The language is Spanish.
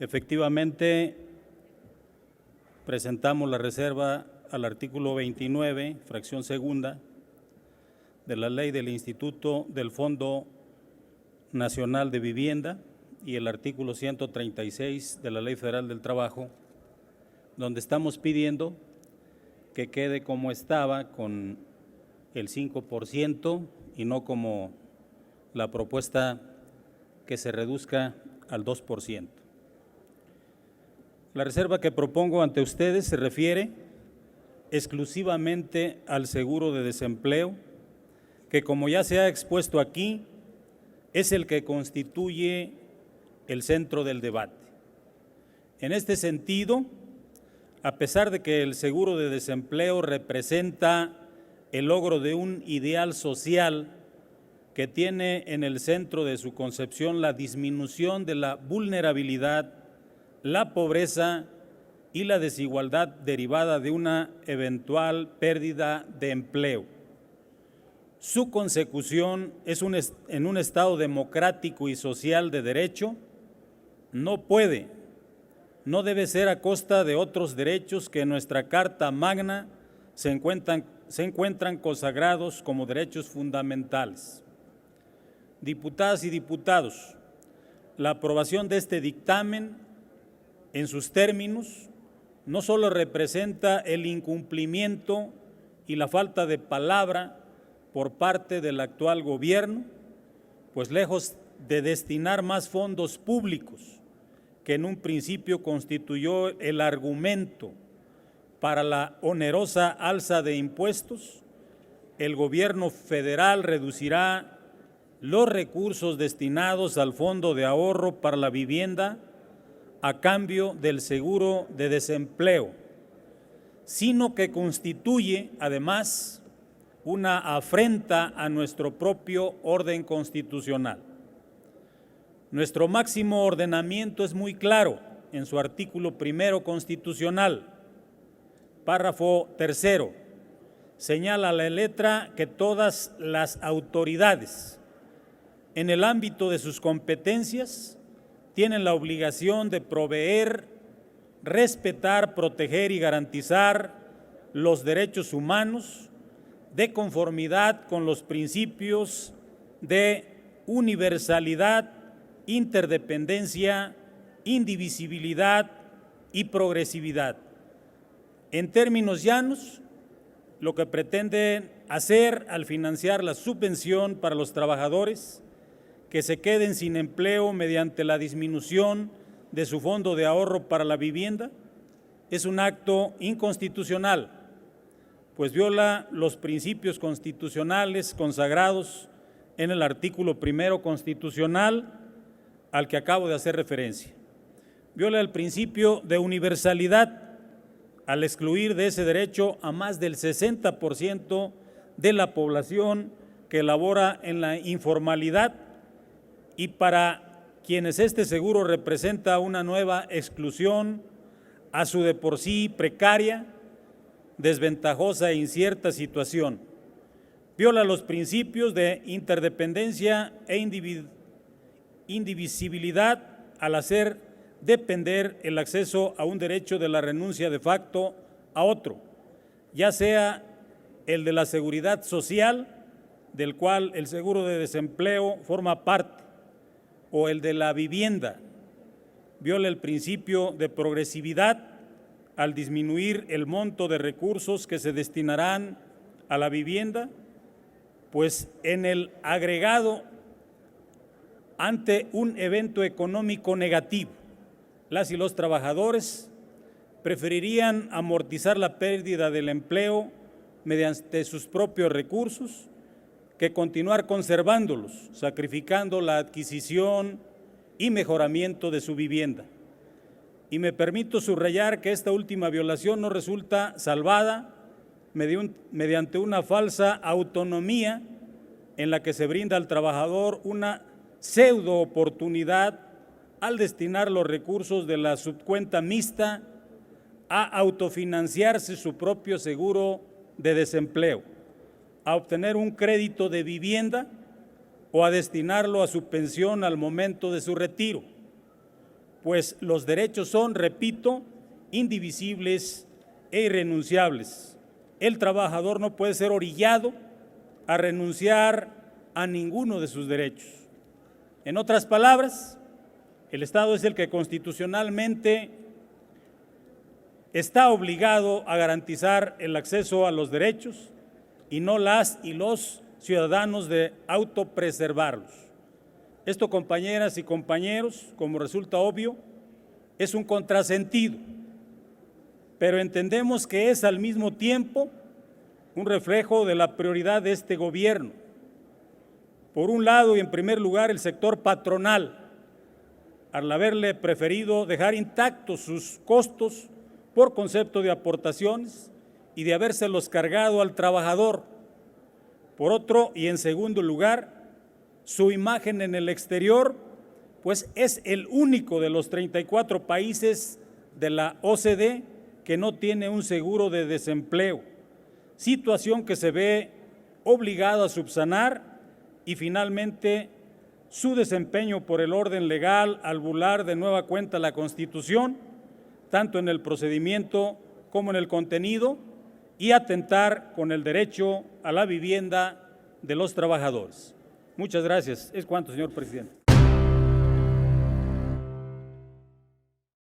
Efectivamente, presentamos la reserva al artículo 29, fracción segunda, de la ley del Instituto del Fondo Nacional de Vivienda y el artículo 136 de la Ley Federal del Trabajo, donde estamos pidiendo que quede como estaba con el 5% y no como la propuesta que se reduzca al 2%. La reserva que propongo ante ustedes se refiere exclusivamente al seguro de desempleo, que como ya se ha expuesto aquí, es el que constituye el centro del debate. En este sentido, a pesar de que el seguro de desempleo representa el logro de un ideal social que tiene en el centro de su concepción la disminución de la vulnerabilidad, la pobreza y la desigualdad derivada de una eventual pérdida de empleo. Su consecución es en un Estado democrático y social de derecho, no debe ser a costa de otros derechos que en nuestra Carta Magna se encuentran consagrados como derechos fundamentales. Diputadas y diputados, la aprobación de este dictamen en sus términos no solo representa el incumplimiento y la falta de palabra por parte del actual gobierno, pues lejos de destinar más fondos públicos, que en un principio constituyó el argumento para la onerosa alza de impuestos, el gobierno federal reducirá los recursos destinados al Fondo de Ahorro para la Vivienda a cambio del seguro de desempleo, sino que constituye además una afrenta a nuestro propio orden constitucional. Nuestro máximo ordenamiento es muy claro en su artículo 1 constitucional, párrafo 3, señala a la letra que todas las autoridades, en el ámbito de sus competencias, tienen la obligación de proveer, respetar, proteger y garantizar los derechos humanos de conformidad con los principios de universalidad, interdependencia, indivisibilidad y progresividad. En términos llanos, lo que pretenden hacer al financiar la subvención para los trabajadores que se queden sin empleo mediante la disminución de su fondo de ahorro para la vivienda es un acto inconstitucional, pues viola los principios constitucionales consagrados en el artículo 1 constitucional al que acabo de hacer referencia. Viola el principio de universalidad al excluir de ese derecho a más del 60% de la población que labora en la informalidad y para quienes este seguro representa una nueva exclusión a su de por sí precaria, desventajosa e incierta situación. Viola los principios de interdependencia e indivisibilidad al hacer depender el acceso a un derecho de la renuncia de facto a otro, ya sea el de la seguridad social, del cual el seguro de desempleo forma parte, o el de la vivienda. Viola el principio de progresividad al disminuir el monto de recursos que se destinarán a la vivienda, pues en el agregado ante un evento económico negativo, las y los trabajadores preferirían amortizar la pérdida del empleo mediante sus propios recursos que continuar conservándolos, sacrificando la adquisición y mejoramiento de su vivienda. Y me permito subrayar que esta última violación no resulta salvada mediante una falsa autonomía en la que se brinda al trabajador una pseudo oportunidad al destinar los recursos de la subcuenta mixta a autofinanciarse su propio seguro de desempleo, a obtener un crédito de vivienda o a destinarlo a su pensión al momento de su retiro. pues los derechos son, repito, indivisibles e irrenunciables. El trabajador no puede ser orillado a renunciar a ninguno de sus derechos. En otras palabras, el Estado es el que constitucionalmente está obligado a garantizar el acceso a los derechos y no las y los ciudadanos de autopreservarlos. Esto, compañeras y compañeros, como resulta obvio, es un contrasentido, pero entendemos que es al mismo tiempo un reflejo de la prioridad de este gobierno. Por un lado, y en primer lugar, el sector patronal, al haberle preferido dejar intactos sus costos por concepto de aportaciones y de habérselos cargado al trabajador. Por otro, y en segundo lugar, su imagen en el exterior, pues es el único de los 34 países de la OCDE que no tiene un seguro de desempleo, situación que se ve obligado a subsanar, y finalmente su desempeño por el orden legal al burlar de nueva cuenta la Constitución, tanto en el procedimiento como en el contenido, y atentar con el derecho a la vivienda de los trabajadores. Muchas gracias. Es cuanto, señor presidente.